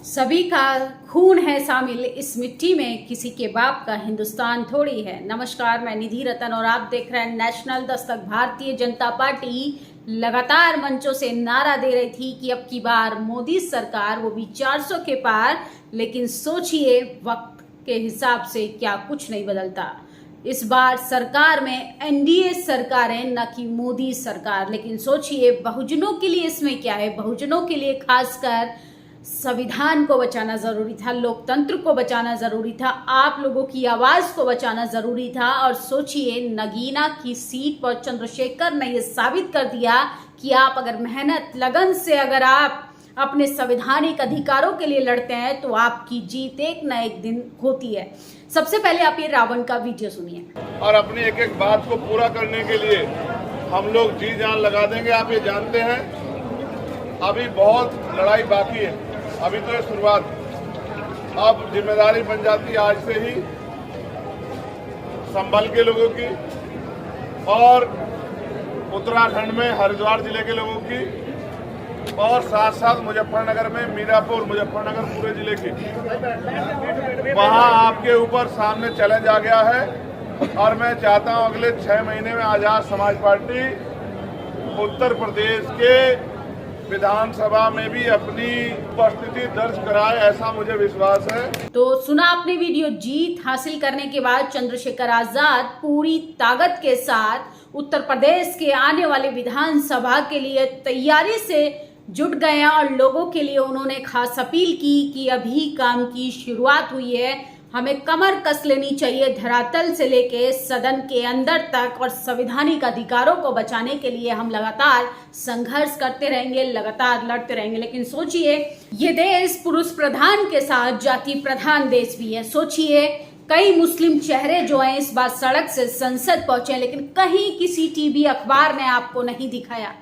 सभी का खून है शामिल इस मिट्टी में, किसी के बाप का हिंदुस्तान थोड़ी है। नमस्कार, मैं निधि रतन और आप देख रहे हैं नेशनल दस्तक। भारतीय जनता पार्टी लगातार मंचों से नारा दे रही थी कि अब की बार मोदी सरकार, वो भी 400 के पार। लेकिन सोचिए, वक्त के हिसाब से क्या कुछ नहीं बदलता। इस बार सरकार में एनडीए सरकार है, न कि मोदी सरकार। लेकिन सोचिए, बहुजनों के लिए इसमें क्या है। बहुजनों के लिए खासकर संविधान को बचाना जरूरी था, लोकतंत्र को बचाना जरूरी था, आप लोगों की आवाज को बचाना जरूरी था। और सोचिए, नगीना की सीट पर चंद्रशेखर ने यह साबित कर दिया कि आप अगर मेहनत लगन से अगर आप अपने संवैधानिक अधिकारों के लिए लड़ते हैं तो आपकी जीत एक न एक दिन होती है। सबसे पहले आप ये रावण का वीडियो सुनिए। और अपनी एक एक बात को पूरा करने के लिए हम लोग जी जान लगा देंगे। आप ये जानते हैं, अभी बहुत लड़ाई बाकी है। अभी तो ये शुरुआत, अब जिम्मेदारी बन जाती है आज से ही संभल के लोगों की और उत्तराखंड में हरिद्वार जिले के लोगों की और साथ साथ मुजफ्फरनगर में मीरापुर, मुजफ्फरनगर पूरे जिले की। वहां आपके ऊपर सामने चैलेंज आ गया है और मैं चाहता हूं अगले 6 महीने में आजाद समाज पार्टी उत्तर प्रदेश के विधानसभा में भी अपनी उपस्थिति दर्ज कराए, ऐसा मुझे विश्वास है। तो सुना आपने वीडियो। जीत हासिल करने के बाद चंद्रशेखर आजाद पूरी ताकत के साथ उत्तर प्रदेश के आने वाले विधानसभा के लिए तैयारी से जुट गए और लोगों के लिए उन्होंने खास अपील की कि अभी काम की शुरुआत हुई है, हमें कमर कस लेनी चाहिए धरातल से लेके सदन के अंदर तक, और संवैधानिक अधिकारों को बचाने के लिए हम लगातार संघर्ष करते रहेंगे, लगातार लड़ते रहेंगे। लेकिन सोचिए, ये देश पुरुष प्रधान के साथ जाति प्रधान देश भी है। सोचिए, कई मुस्लिम चेहरे जो हैं इस बार सड़क से संसद पहुंचे, लेकिन कहीं किसी टीवी अखबार ने आपको नहीं दिखाया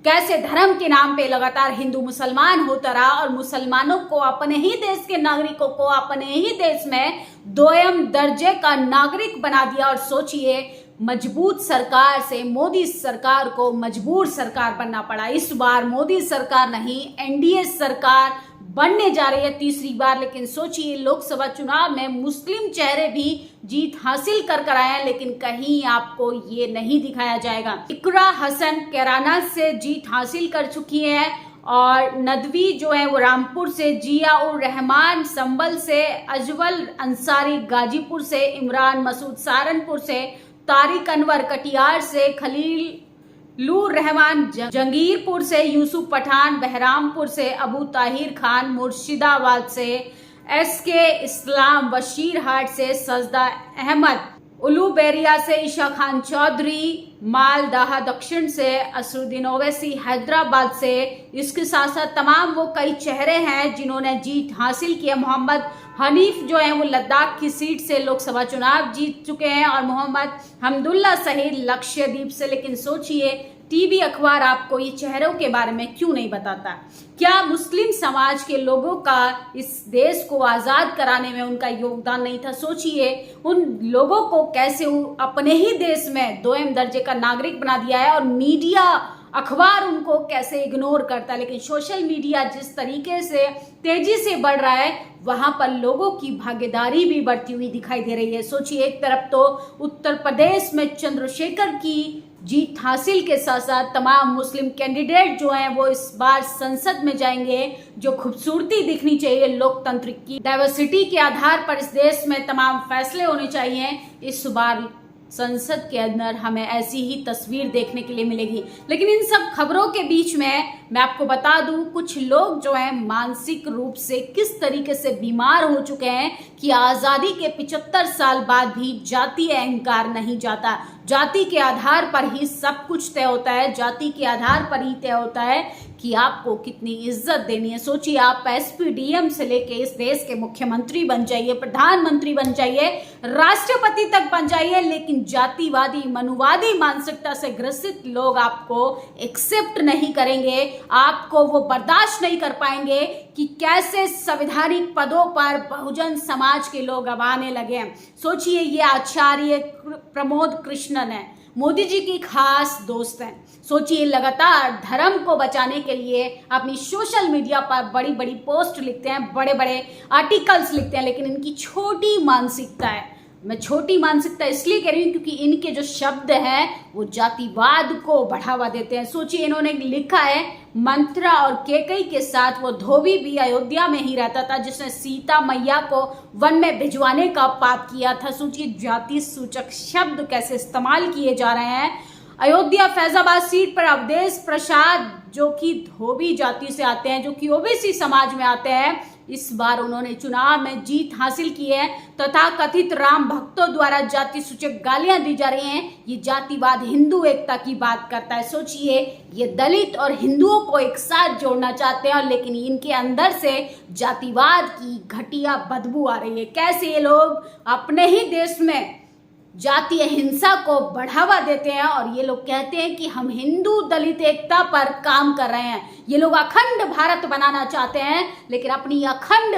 कैसे धर्म के नाम पे लगातार हिंदू मुसलमान होता रहा और मुसलमानों को, अपने ही देश के नागरिकों को अपने ही देश में दोयम दर्जे का नागरिक बना दिया। और सोचिए, मजबूत सरकार से मोदी सरकार को मजबूर सरकार बनना पड़ा। इस बार मोदी सरकार नहीं, एनडीए सरकार बनने जा रही है तीसरी बार। लेकिन सोचिए, लोकसभा चुनाव में मुस्लिम चेहरे भी जीत हासिल कर आए हैं, लेकिन कहीं आपको ये नहीं दिखाया जाएगा। इकरा हसन कैराना से जीत हासिल कर चुकी है और नदवी जो है वो रामपुर से, जिया उर रहमान संभल से, अजवल अंसारी गाजीपुर से, इमरान मसूद सहारनपुर से, तारिक अनवर कटिहार से, खलील लूर रहमान जंगीरपुर से, यूसुफ पठान बहरामपुर से, अबू ताहिर खान मुर्शिदाबाद से, एसके इस्लाम बशीरहाट से, सजदा अहमद उलूबेरिया से, ईशा खान चौधरी मालदाह दक्षिण से, असरुद्दीन ओवैसी हैदराबाद से। इसके साथ साथ तमाम वो कई चेहरे हैं जिन्होंने जीत हासिल की है। मोहम्मद हनीफ जो है वो लद्दाख की सीट से लोकसभा चुनाव जीत चुके हैं और मोहम्मद हमदुल्ला सहीद लक्षद्वीप से। लेकिन सोचिए, टीवी अखबार आपको ये चेहरों के बारे में क्यों नहीं बताता? क्या मुस्लिम समाज के लोगों का इस देश को आजाद कराने में उनका योगदान नहीं था? सोचिए, उन लोगों को कैसे अपने ही देश में दोयम दर्जे का नागरिक बना दिया है और मीडिया, अखबार उनको कैसे इग्नोर करता है। लेकिन सोशल मीडिया जिस तरीके से तेजी से बढ़ रहा है, वहां पर लोगों की भागीदारी भी बढ़ती हुई दिखाई दे रही है। सोचिए, एक तरफ तो उत्तर प्रदेश में चंद्रशेखर की जीत हासिल के साथ साथ तमाम मुस्लिम कैंडिडेट जो हैं वो इस बार संसद में जाएंगे। जो खूबसूरती दिखनी चाहिए लोकतंत्र की, डाइवर्सिटी के आधार पर इस देश में तमाम फैसले होने चाहिए, इस बार संसद के अंदर हमें ऐसी ही तस्वीर देखने के लिए मिलेगी। लेकिन इन सब खबरों के बीच में मैं आपको बता दूं, कुछ लोग जो हैं मानसिक रूप से किस तरीके से बीमार हो चुके हैं कि आजादी के 75 साल बाद भी जातीय अहंकार नहीं जाता। जाति के आधार पर ही सब कुछ तय होता है, जाति के आधार पर ही तय होता है कि आपको कितनी इज्जत देनी है। सोचिए, आप एसपीडीएम से लेके इस देश के मुख्यमंत्री बन जाइए, प्रधानमंत्री बन जाइए, राष्ट्रपति तक बन जाइए, लेकिन जातिवादी मनुवादी मानसिकता से ग्रसित लोग आपको एक्सेप्ट नहीं करेंगे, आपको वो बर्दाश्त नहीं कर पाएंगे कि कैसे संवैधानिक पदों पर बहुजन समाज के लोग अब आने लगे हैं। सोचिए, ये आचार्य प्रमोद कृष्णन है, मोदी जी की खास दोस्त हैं। सोचिए, लगातार धर्म को बचाने के लिए अपनी सोशल मीडिया पर बड़ी बड़ी पोस्ट लिखते हैं, बड़े बड़े आर्टिकल्स लिखते हैं, लेकिन इनकी छोटी मानसिकता है। मैं छोटी मानसिकता इसलिए कह रही हूँ क्योंकि इनके जो शब्द हैं वो जातिवाद को बढ़ावा देते हैं। सोचिए, इन्होंने लिखा है, मंत्रा और केकई के साथ वो धोबी भी अयोध्या में ही रहता था जिसने सीता मैया को वन में भिजवाने का पाप किया था। सोचिए, जाति सूचक शब्द कैसे इस्तेमाल किए जा रहे हैं। अयोध्या फैजाबाद सीट पर अवधेश प्रसाद, जो कि धोबी जाति से आते हैं, जो कि ओबीसी समाज में आते हैं, इस बार उन्होंने चुनाव में जीत हासिल की है। तथा कथित राम भक्तों द्वारा जाति सूचक गालियां दी जा रही हैं। ये जातिवाद हिंदू एकता की बात करता है। सोचिए, ये दलित और हिंदुओं को एक साथ जोड़ना चाहते हैं, लेकिन इनके अंदर से जातिवाद की घटिया बदबू आ रही है। कैसे ये लोग अपने ही देश में जातीय हिंसा को बढ़ावा देते हैं और ये लोग कहते हैं कि हम हिंदू दलित एकता पर काम कर रहे हैं। ये लोग अखंड भारत बनाना चाहते हैं, लेकिन अपनी अखंड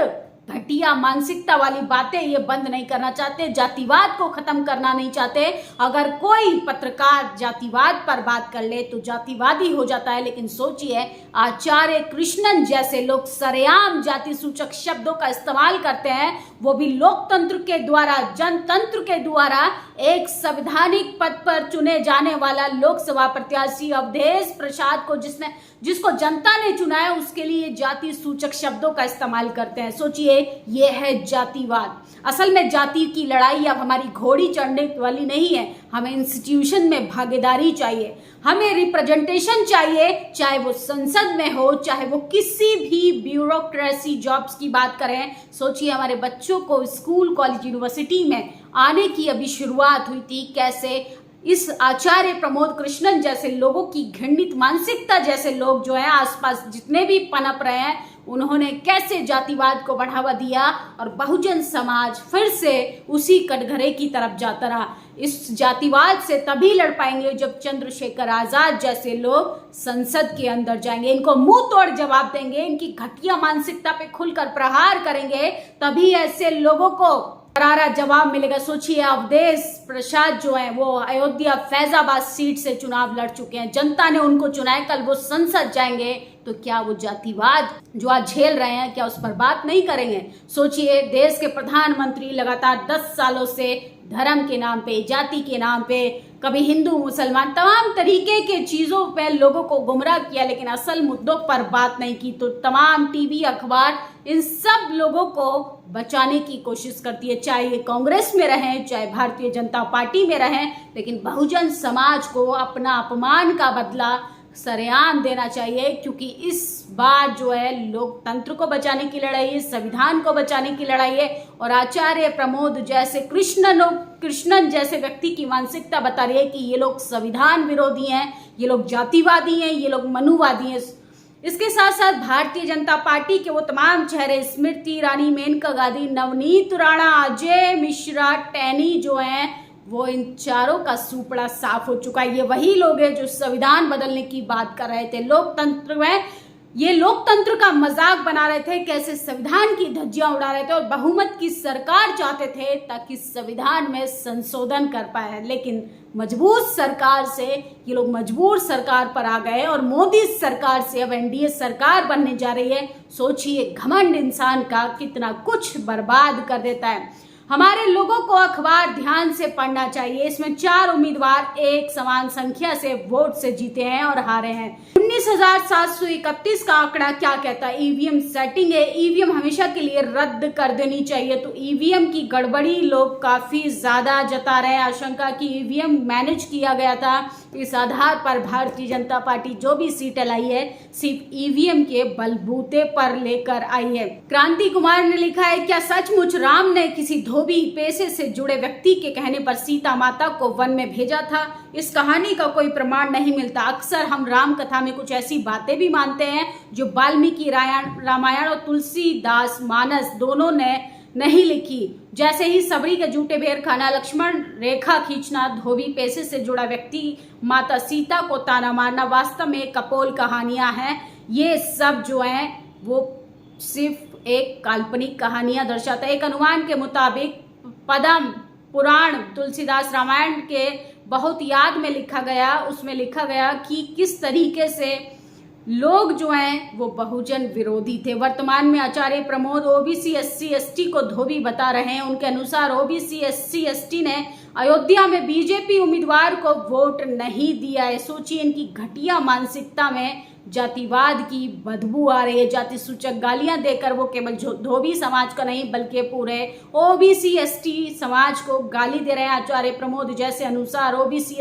घटिया मानसिकता वाली बातें ये बंद नहीं करना चाहते, जातिवाद को खत्म करना नहीं चाहते। अगर कोई पत्रकार जातिवाद पर बात कर ले तो जातिवादी हो जाता है, लेकिन सोचिए, आचार्य कृष्णन जैसे लोग सरेआम जाति सूचक शब्दों का इस्तेमाल करते हैं, वो भी लोकतंत्र के द्वारा, जनतंत्र के द्वारा एक संवैधानिक पद पर चुने जाने वाला लोकसभा प्रत्याशी अवधेश प्रसाद को जिसको जनता ने चुना है, उसके लिए जाति सूचक शब्दों का इस्तेमाल करते हैं। सोचिए, ये है जातिवाद। असल में जाति की लड़ाई अब हमारी घोड़ी चढ़ने वाली नहीं है। हमें इंस्टीट्यूशन में भागीदारी चाहिए, हमें रिप्रेजेंटेशन चाहिए, चाहे वो संसद में हो, चाहे वो किसी भी ब्यूरोक्रेसी जॉब्स की बात करें। सोचिए, हमारे बच्चों को स्कूल, कॉलेज, यूनिवर्सिटी में आने की अभी शुरुआत हुई थी। कैसे इस आचार्य प्रमोद कृष्णन जैसे लोगों की घृणित मानसिकता जैसे लोग जो है आसपास जितने भी पनप रहे हैं, उन्होंने कैसे जातिवाद को बढ़ावा दिया और बहुजन समाज फिर से उसी कटघरे की तरफ जाता रहा। इस जातिवाद से तभी लड़ पाएंगे जब चंद्रशेखर आजाद जैसे लोग संसद के अंदर जाएंगे, इनको मुंह तोड़ जवाब देंगे, इनकी घटिया मानसिकता पे खुलकर प्रहार करेंगे, तभी ऐसे लोगों को करारा जवाब मिलेगा। सोचिए, अवधेश प्रसाद जो है वो अयोध्या फैजाबाद सीट से चुनाव लड़ चुके हैं, जनता ने उनको चुना है, कल वो संसद जाएंगे तो क्या वो जातिवाद जो आज झेल रहे हैं क्या उस पर बात नहीं करेंगे? सोचिए, देश के प्रधानमंत्री लगातार 10 सालों से धर्म के नाम पे, जाति के नाम पे, कभी हिंदू मुसलमान तमाम तरीके के चीजों पे लोगों को गुमराह किया, लेकिन असल मुद्दों पर बात नहीं की। तो तमाम टीवी, अखबार इन सब लोगों को बचाने की कोशिश करती है, चाहे ये कांग्रेस में रहें, चाहे भारतीय जनता पार्टी में रहें, लेकिन बहुजन समाज को अपना अपमान का बदला सरेआम देना चाहिए, क्योंकि इस बार जो है लोकतंत्र को बचाने की लड़ाई है, संविधान को बचाने की लड़ाई है। और आचार्य प्रमोद जैसे कृष्णन जैसे व्यक्ति की मानसिकता बता रही है कि ये लोग संविधान विरोधी हैं, ये लोग जातिवादी हैं, ये लोग मनुवादी हैं। इसके साथ साथ भारतीय जनता पार्टी के वो तमाम चेहरे, स्मृति ईरानी, मेनका गांधी, नवनीत राणा, अजय मिश्रा, टैनी जो हैं, वो इन चारों का सुपड़ा साफ हो चुका है। ये वही लोग हैं जो संविधान बदलने की बात कर रहे थे, लोकतंत्र में ये लोकतंत्र का मजाक बना रहे थे, कैसे संविधान की धज्जियां उड़ा रहे थे और बहुमत की सरकार चाहते थे ताकि संविधान में संशोधन कर पाए। लेकिन मजबूर सरकार से ये लोग मजबूर सरकार पर आ गए और मोदी सरकार से अब एनडीए सरकार बनने जा रही है। सोचिए, घमंड इंसान का कितना कुछ बर्बाद कर देता है। हमारे लोगों को अखबार ध्यान से पढ़ना चाहिए। इसमें 4 उम्मीदवार एक समान संख्या से वोट से जीते हैं और हारे हैं। 19,731 का आंकड़ा क्या कहता है? ईवीएम सेटिंग है, ईवीएम हमेशा के लिए रद्द कर देनी चाहिए। तो ईवीएम की गड़बड़ी लोग काफी ज्यादा जता रहे हैं, आशंका की ईवीएम मैनेज किया गया था। इस आधार पर भारतीय जनता पार्टी जो भी सीटें लाई है सिर्फ ईवीएम के बलबूते पर लेकर आई है। क्रांति कुमार ने लिखा है, क्या सचमुच राम ने किसी धोबी पेशे से जुड़े व्यक्ति के कहने पर सीता माता को वन में भेजा था? इस कहानी का कोई प्रमाण नहीं मिलता। अक्सर हम राम कथा में कुछ ऐसी बातें भी मानते हैं जो वाल्मीकि रामायण और तुलसीदास मानस दोनों ने नहीं लिखी। जैसे ही सबरी के जूठे बेर खाना, लक्ष्मण रेखा खींचना, धोबी पेशे से जुड़ा व्यक्ति माता सीता को ताना मारना वास्तव में कपोल कहानियां हैं। ये सब जो हैं वो सिर्फ एक काल्पनिक कहानियां दर्शाता है। एक अनुमान के मुताबिक पद्म पुराण तुलसीदास रामायण के बहुत याद में लिखा गया, उसमें लिखा गया कि किस तरीके से लोग जो हैं वो बहुजन विरोधी थे। वर्तमान में Acharya Pramod OBC SC ST को धोबी बता रहे हैं। उनके अनुसार ओबीसी SC ST ने अयोध्या में बीजेपी उम्मीदवार को वोट नहीं दिया है। सोचिए, इनकी घटिया मानसिकता में जातिवाद की बदबू आ रही है। जाति सूचक गालियां देकर वो केवल धोबी समाज का नहीं बल्कि पूरे ओबीसी ST समाज को गाली दे रहे हैं। आचार्य प्रमोद जैसे अनुसार ओबीसी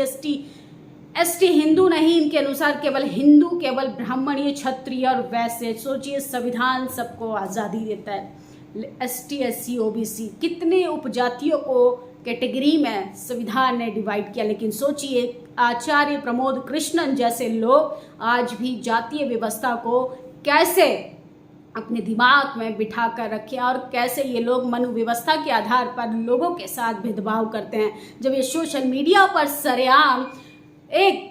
ST हिंदू नहीं, इनके अनुसार केवल हिंदू, केवल ब्राह्मण, क्षत्रिय और वैश्य। सोचिए, संविधान सबको आज़ादी देता है। ST SC OBC कितने उपजातियों को कैटेगरी में संविधान ने डिवाइड किया, लेकिन सोचिए आचार्य प्रमोद कृष्णन जैसे लोग आज भी जातीय व्यवस्था को कैसे अपने दिमाग में बिठा कर रखे और कैसे ये लोग मनु व्यवस्था के आधार पर लोगों के साथ भेदभाव करते हैं। जब ये सोशल मीडिया पर सरेआम एक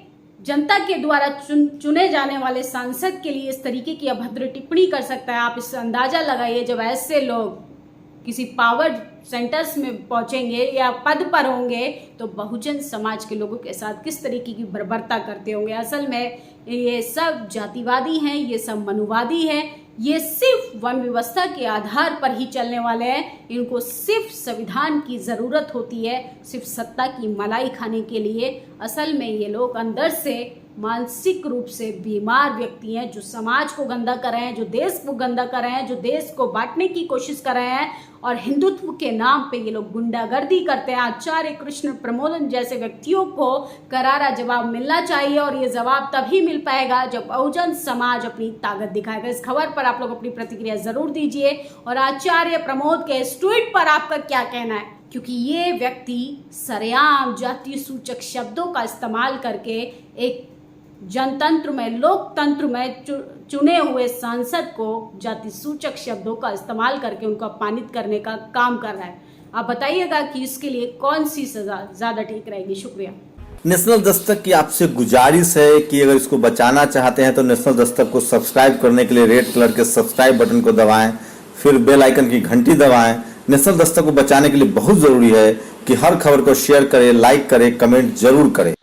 जनता के द्वारा चुने जाने वाले सांसद के लिए इस तरीके की अभद्र टिप्पणी कर सकता है, आप इससे अंदाजा लगाइए जब ऐसे लोग किसी पावर सेंटर्स में पहुंचेंगे या पद पर होंगे तो बहुजन समाज के लोगों के साथ किस तरीके की बर्बरता करते होंगे। असल में ये सब जातिवादी हैं, ये सब मनुवादी हैं, ये सिर्फ वन व्यवस्था के आधार पर ही चलने वाले हैं। इनको सिर्फ संविधान की ज़रूरत होती है, सिर्फ सत्ता की मलाई खाने के लिए। असल में ये लोग अंदर से मानसिक रूप से बीमार व्यक्ति हैं, जो समाज को गंदा कर रहे हैं, जो देश को गंदा कर रहे हैं, जो देश को बांटने की कोशिश कर रहे हैं और हिंदुत्व के नाम पे ये लोग गुंडागर्दी करते हैं। आचार्य कृष्ण प्रमोदन जैसे व्यक्तियों को करारा जवाब मिलना चाहिए और ये जवाब तभी मिल पाएगा जब बहुजन समाज अपनी ताकत दिखाएगा। इस खबर पर आप लोग अपनी प्रतिक्रिया जरूर दीजिए और आचार्य प्रमोद के इस ट्वीट पर आपका क्या कहना है, क्योंकि ये व्यक्ति सरेआम जाति सूचक शब्दों का इस्तेमाल करके एक जनतंत्र में, लोकतंत्र में चुने हुए सांसद को जाति सूचक शब्दों का इस्तेमाल करके उनको अपमानित करने का काम कर रहा है। आप बताइएगा कि इसके लिए कौन सी सजा ज्यादा ठीक रहेगी। शुक्रिया। नेशनल दस्तक की आपसे गुजारिश है कि अगर इसको बचाना चाहते हैं तो नेशनल दस्तक को सब्सक्राइब करने के लिए रेड कलर के सब्सक्राइब बटन को दबाएं, फिर बेल आइकन की घंटी दबाएं। नेशनल दस्तक को बचाने के लिए बहुत जरूरी है कि हर खबर को शेयर करें, लाइक करें, कमेंट जरूर करें।